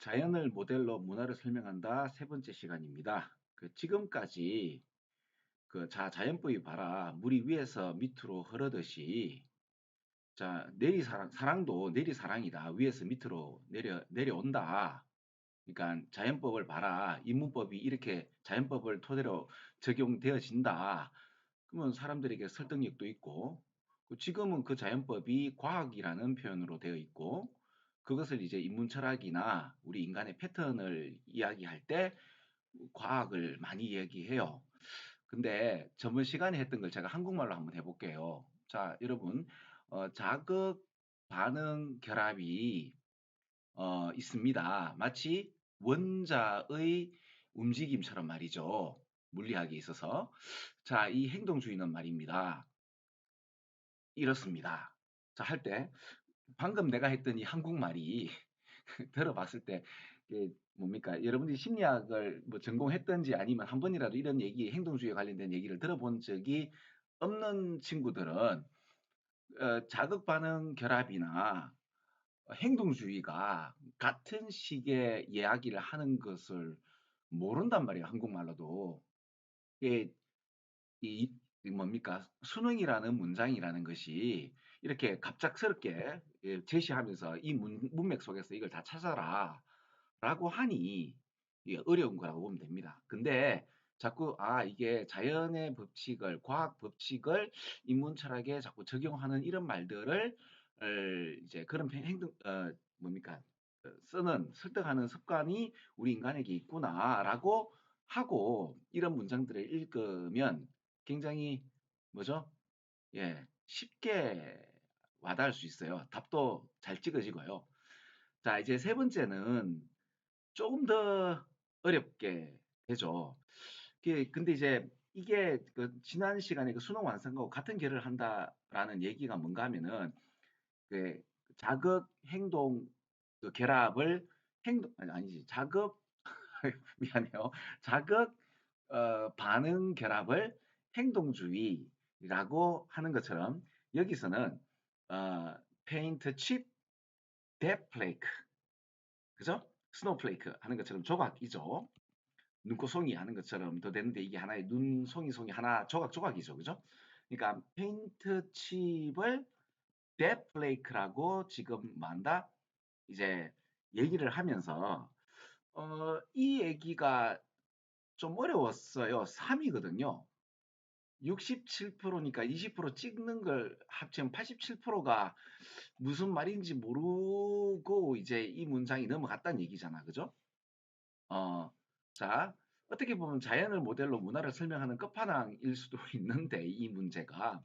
자연을 모델로 문화를 설명한다 세 번째 시간입니다. 지금까지 자연법이 봐라 물이 위에서 밑으로 흐르듯이 사랑도 내리사랑이다 위에서 밑으로 내려온다. 그러니까 자연법을 봐라 인문법이 이렇게 자연법을 토대로 적용되어진다. 그러면 사람들에게 설득력도 있고 지금은 그 자연법이 과학이라는 표현으로 되어 있고 그것을 이제 인문철학이나 우리 인간의 패턴을 이야기할 때 과학을 많이 이야기해요. 근데 저번 시간에 했던 걸 제가 한국말로 한번 해볼게요. 자, 여러분, 자극 반응 결합이 있습니다. 마치 원자의 움직임처럼 말이죠. 물리학에 있어서. 자, 이 행동주의는 말입니다. 이렇습니다. 자, 할 때, 방금 내가 했던 이 한국말이 들어봤을 때, 이게 뭡니까? 여러분들이 심리학을 뭐 전공했든지 아니면 한 번이라도 이런 얘기, 행동주의에 관련된 얘기를 들어본 적이 없는 친구들은, 자극 반응 결합이나 행동주의가 같은 식의 이야기를 하는 것을 모른단 말이에요. 한국말로도. 이게 이 뭡니까? 수능이라는 문장이라는 것이 이렇게 갑작스럽게 제시하면서 이 문맥 속에서 이걸 다 찾아라 라고 하니 이게 어려운 거라고 보면 됩니다. 근데 자꾸 이게 자연의 법칙을 과학 법칙을 인문 철학에 자꾸 적용하는 이런 말들을 이제 그런 행동 뭡니까? 쓰는 설득하는 습관이 우리 인간에게 있구나라고 하고 이런 문장들을 읽으면 굉장히 뭐죠? 예, 쉽게 와닿을 수 있어요. 답도 잘 찍어지고요. 자, 이제 세 번째는 조금 더 어렵게 되죠. 근데 이제 이게 지난 시간에 수능 완성하고 같은 결을 한다라는 얘기가 뭔가 하면은 그 자극 행동 결합을 아니지 자극 미안해요. 자극 반응 결합을 행동주의라고 하는 것처럼 여기서는 어, 페인트 칩 데플레이크 그죠? 스노우플레이크 하는 것처럼 조각이죠. 눈꽃송이 하는 것처럼 더 되는데 이게 하나의 눈송이 하나 조각이죠. 그죠? 그러니까 페인트 칩을 데플레이크라고 지금 만다 이제 얘기를 하면서 이 얘기가 좀 어려웠어요. 3이거든요. 67%니까 20% 찍는 걸 합치면 87%가 무슨 말인지 모르고 이제 이 문장이 넘어갔다는 얘기잖아. 그죠? 어, 자, 어떻게 보면 자연을 모델로 문화를 설명하는 끝판왕일 수도 있는데 이 문제가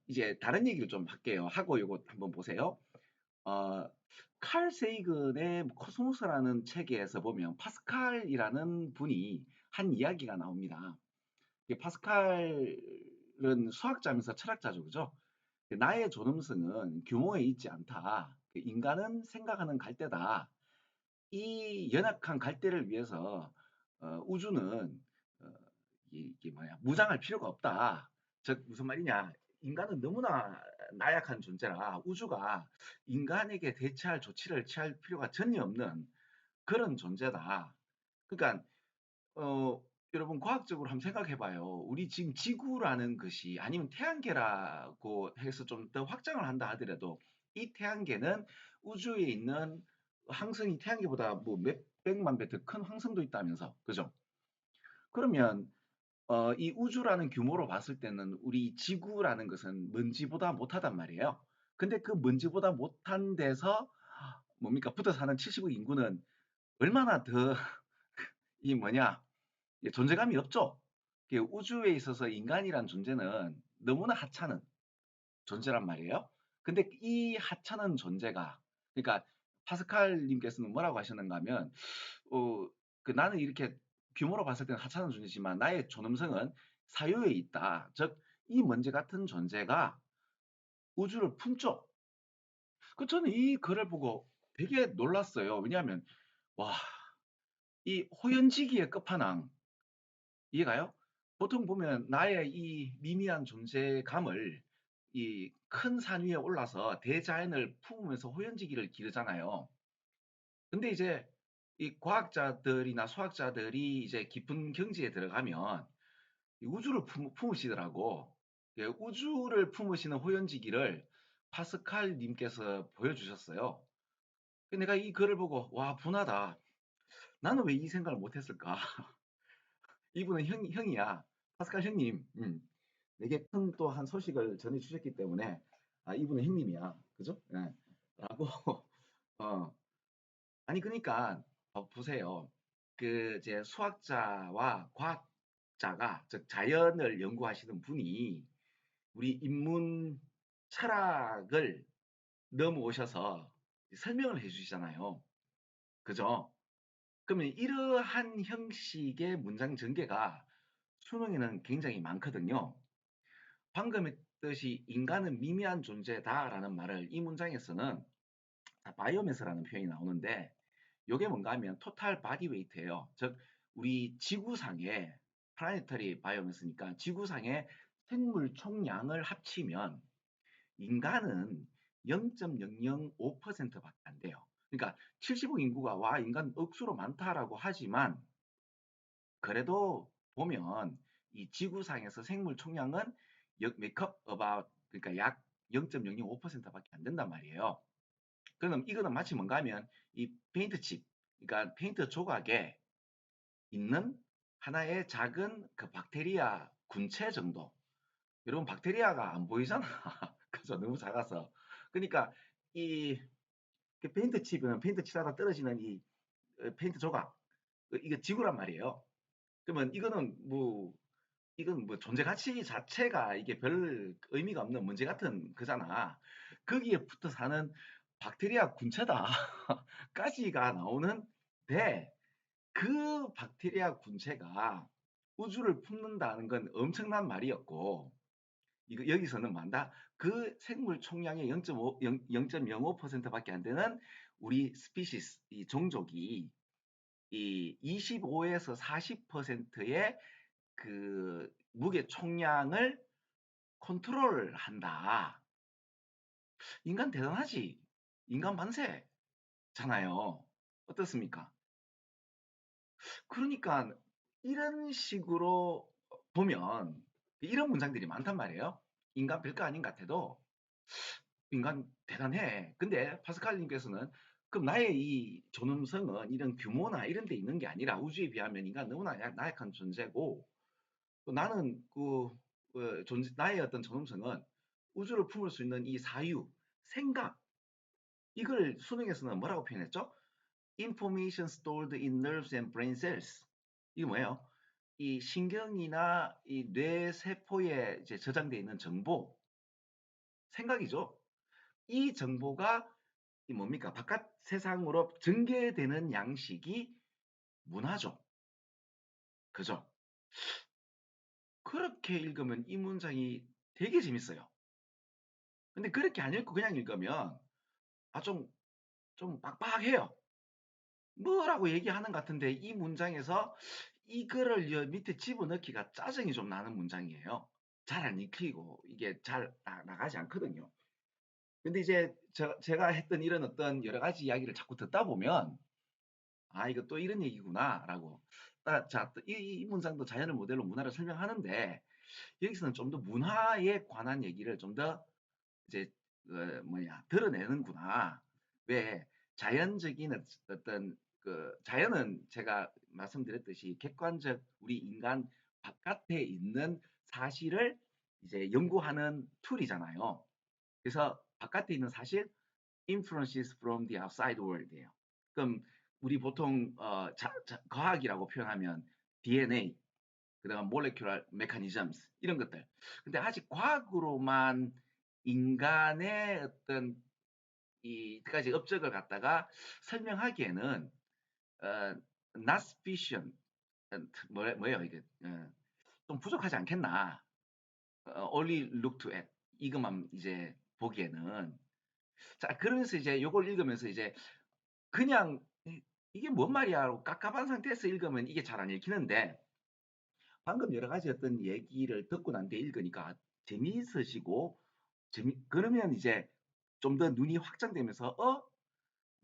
이제 다른 얘기를 좀 할게요. 하고 요거 한번 보세요. 어, 칼 세이근의 코스모스라는 책에서 보면 파스칼이라는 분이 한 이야기가 나옵니다. 파스칼은 수학자면서 철학자죠, 그죠? 나의 존엄성은 규모에 있지 않다. 인간은 생각하는 갈대다. 이 연약한 갈대를 위해서 우주는 어, 이게 뭐야 무장할 필요가 없다. 즉 무슨 말이냐? 인간은 너무나 나약한 존재라 우주가 인간에게 대처할 조치를 취할 필요가 전혀 없는 그런 존재다. 그러니까 어, 여러분 과학적으로 한번 생각해봐요. 우리 지금 지구라는 것이 아니면 태양계라고 해서 좀 더 확장을 한다 하더라도 이 태양계는 우주에 있는 항성이 태양계보다 뭐 몇백만 배 더 큰 항성도 있다면서, 그죠? 그러면 이 우주라는 규모로 봤을 때는 우리 지구라는 것은 먼지보다 못하단 말이에요. 근데 그 먼지보다 못한 데서 뭡니까 붙어 사는 70억 인구는 얼마나 더 이 뭐냐 존재감이 없죠. 우주에 있어서 인간이란 존재는 너무나 하찮은 존재란 말이에요. 근데 이 하찮은 존재가 그러니까 파스칼님께서는 뭐라고 하셨는가 하면 어, 나는 이렇게 규모로 봤을 때는 하찮은 존재지만 나의 존엄성은 사유에 있다. 즉 이 먼지 같은 존재가 우주를 품죠. 저는 이 글을 보고 되게 놀랐어요. 왜냐하면 와, 이 호연지기의 끝판왕 이해가요? 보통 보면 나의 이 미미한 존재감을 이 큰 산 위에 올라서 대자연을 품으면서 호연지기를 기르잖아요. 근데 이제 이 과학자들이나 수학자들이 이제 깊은 경지에 들어가면 이 우주를 품으시더라고. 예, 우주를 품으시는 호연지기를 파스칼 님께서 보여주셨어요. 내가 이 글을 보고 와 분하다. 나는 왜 이 생각을 못했을까? 이분은 형이야. 파스칼 형님. 내게 큰 또 한 소식을 전해주셨기 때문에 아 이분은 형님이야. 그죠? 예. 라고 어 아니 그러니까 보세요. 그 이제 수학자와 과학자가 즉 자연을 연구하시는 분이 우리 인문 철학을 넘어오셔서 설명을 해주시잖아요. 그죠? 그러면 이러한 형식의 문장 전개가 수능에는 굉장히 많거든요. 방금 했듯이 인간은 미미한 존재다라는 말을 이 문장에서는 바이오매스라는 표현이 나오는데 이게 뭔가 하면 토탈 바디 웨이트예요. 즉 우리 지구상의 플라네터리 바이오매스니까 지구상의 생물 총량을 합치면 인간은 0.005%밖에 안 돼요. 그러니까 70억 인구가 와 인간 억수로 많다라고 하지만 그래도 보면 이 지구상에서 생물 총량은 make up about 그러니까 약 0.005%밖에 안 된단 말이에요. 그럼 이거는 마치 뭔가 하면 이 페인트 칩, 그러니까 페인트 조각에 있는 하나의 작은 그 박테리아 군체 정도. 여러분 박테리아가 안 보이잖아. 그죠? 너무 작아서. 그러니까 이 페인트 칩은 페인트 칠하다 떨어지는 이 페인트 조각, 이게 지구란 말이에요. 그러면 이건 뭐 존재 가치 자체가 이게 별 의미가 없는 문제 같은 그잖아. 거기에 붙어 사는 박테리아 군체다. 까지가 나오는데 그 박테리아 군체가 우주를 품는다는 건 엄청난 말이었고 이거 여기서는 만다 그 생물 총량의 0.05%밖에 안 되는 우리 스피시스 이 종족이 이 25에서 40%의 그 무게 총량을 컨트롤한다. 인간 대단하지. 인간 만세잖아요. 어떻습니까? 그러니까 이런 식으로 보면 이런 문장들이 많단 말이에요. 인간 별거 아닌 것 같아도 인간 대단해. 근데 파스칼님께서는 그럼 나의 이 존엄성은 이런 규모나 이런 데 있는 게 아니라 우주에 비하면 인간 너무나 나약한 존재고 또 나는 나의 어떤 존엄성은 우주를 품을 수 있는 이 사유, 생각 이걸 수능에서는 뭐라고 표현했죠? Information stored in nerves and brain cells. 이게 뭐예요? 이 신경이나 이 뇌 세포에 이제 저장되어 있는 정보, 생각이죠. 이 정보가 이 뭡니까? 바깥 세상으로 전개되는 양식이 문화죠. 그죠? 그렇게 읽으면 이 문장이 되게 재밌어요. 근데 그렇게 안 읽고 그냥 읽으면 좀 빡빡해요. 뭐라고 얘기하는 것 같은데 이 문장에서 이거를 밑에 집어넣기가 짜증이 좀 나는 문장이에요. 잘 안 읽히고 이게 잘 나가지 않거든요. 근데 이제 제가 했던 이런 어떤 여러 가지 이야기를 자꾸 듣다 보면 아 이거 또 이런 얘기구나 라고 이 문장도 자연을 모델로 문화를 설명하는데 여기서는 좀 더 문화에 관한 얘기를 좀 더 이제 드러내는구나. 왜 자연적인 어떤 그 자연은 제가 말씀드렸듯이 객관적 우리 인간 바깥에 있는 사실을 이제 연구하는 툴이잖아요. 그래서 바깥에 있는 사실 influences from the outside world이에요. 그럼 우리 보통 과학이라고 표현하면 DNA, 그다음 molecular mechanisms 이런 것들. 근데 아직 과학으로만 인간의 어떤 이까지 업적을 갖다가 설명하기에는 not sufficient 뭐예요 이게 좀 부족하지 않겠나? only look to it 이것만 이제 보기에는 자 그러면서 이제 요걸 읽으면서 이제 그냥 이게 뭔 말이야라고 깝깝한 상태에서 읽으면 이게 잘 안 읽히는데 방금 여러 가지 어떤 얘기를 듣고 난 뒤에 읽으니까 재미있으시고 그러면 이제 좀 더 눈이 확장되면서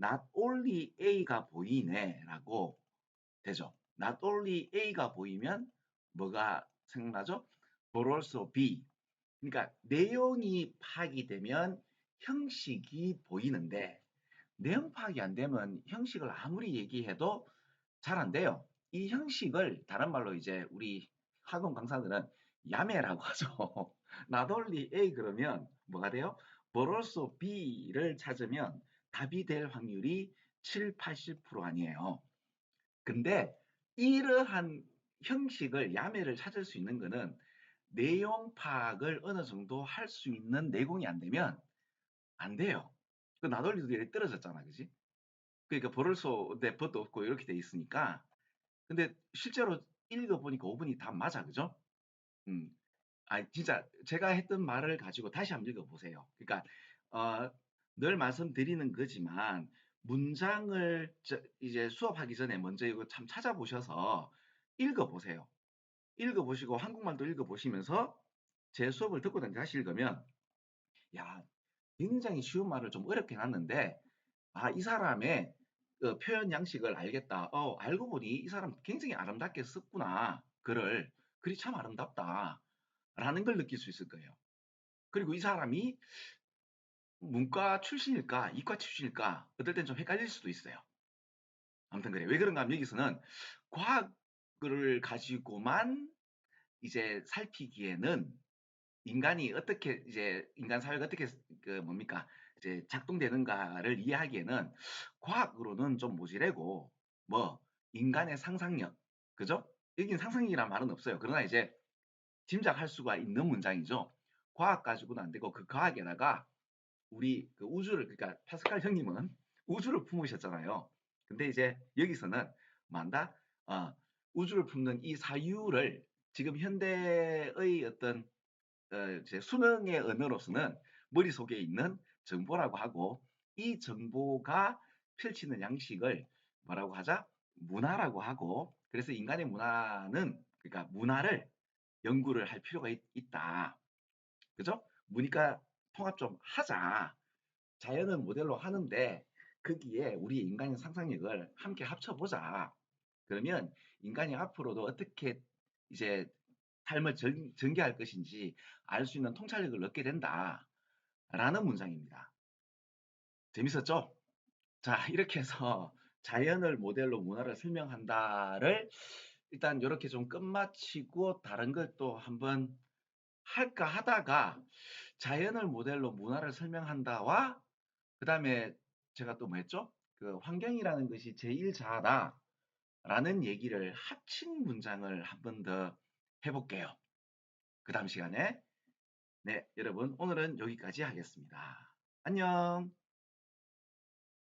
not only A가 보이네 라고 되죠. not only A가 보이면 뭐가 생각나죠? but also B. 그러니까 내용이 파악이 되면 형식이 보이는데 내용 파악이 안 되면 형식을 아무리 얘기해도 잘 안 돼요. 이 형식을 다른 말로 이제 우리 학원 강사들은 야매라고 하죠. not only A 그러면 뭐가 돼요? but also B를 찾으면 답이 될 확률이 7, 80% 아니에요. 근데 이러한 형식을 야매를 찾을 수 있는 거는 내용 파악을 어느 정도 할 수 있는 내공이 안 되면 안 돼요. 그 나돌리도 예리 떨어졌잖아, 그지? 그러니까 벌써 내 법도 없고 이렇게 돼 있으니까. 근데 실제로 읽어보니까 5분이 다 맞아, 그죠? 음. 아, 진짜 제가 했던 말을 가지고 다시 한번 읽어보세요. 그러니까 어, 늘 말씀드리는 거지만 문장을 이제 수업하기 전에 먼저 이거 참 찾아보셔서 읽어보세요. 읽어보시고 한국말도 읽어보시면서 제 수업을 듣고 다시 읽으면 야, 굉장히 쉬운 말을 좀 어렵게 해놨는데 아, 이 사람의 그 표현 양식을 알겠다. 알고 보니 이 사람 굉장히 아름답게 썼구나. 글이 참 아름답다. 라는 걸 느낄 수 있을 거예요. 그리고 이 사람이 문과 출신일까, 이과 출신일까, 어떨 땐 좀 헷갈릴 수도 있어요. 아무튼 그래요. 왜 그런가 하면 여기서는 과학을 가지고만 이제 살피기에는 인간이 어떻게 이제 인간 사회가 어떻게 그 뭡니까 이제 작동되는가를 이해하기에는 과학으로는 좀 모자라고 뭐 인간의 상상력 그죠? 여긴 상상력이란 말은 없어요. 그러나 이제 짐작할 수가 있는 문장이죠. 과학 가지고는 안 되고 그 과학에다가 우리 그 우주를 그러니까 파스칼 형님은 우주를 품으셨잖아요. 근데 이제 여기서는 뭐한다? 우주를 품는 이 사유를 지금 현대의 어떤 이제 수능의 언어로서는 머릿속에 있는 정보라고 하고 이 정보가 펼치는 양식을 뭐라고 하자? 문화라고 하고 그래서 인간의 문화는 그러니까 문화를 연구를 할 필요가 있다. 그죠? 문이과 통합 좀 하자. 자연을 모델로 하는데 거기에 우리 인간의 상상력을 함께 합쳐보자. 그러면 인간이 앞으로도 어떻게 이제 삶을 전개할 것인지 알 수 있는 통찰력을 얻게 된다. 라는 문장입니다. 재밌었죠? 자, 이렇게 해서 자연을 모델로 문화를 설명한다를 일단 이렇게 좀 끝마치고 다른 걸 또 한번 할까 하다가 자연을 모델로 문화를 설명한다와 그 다음에 제가 또 뭐 했죠? 그 환경이라는 것이 제1자다 라는 얘기를 합친 문장을 한 번 더 해볼게요. 그 다음 시간에 네, 여러분 오늘은 여기까지 하겠습니다. 안녕.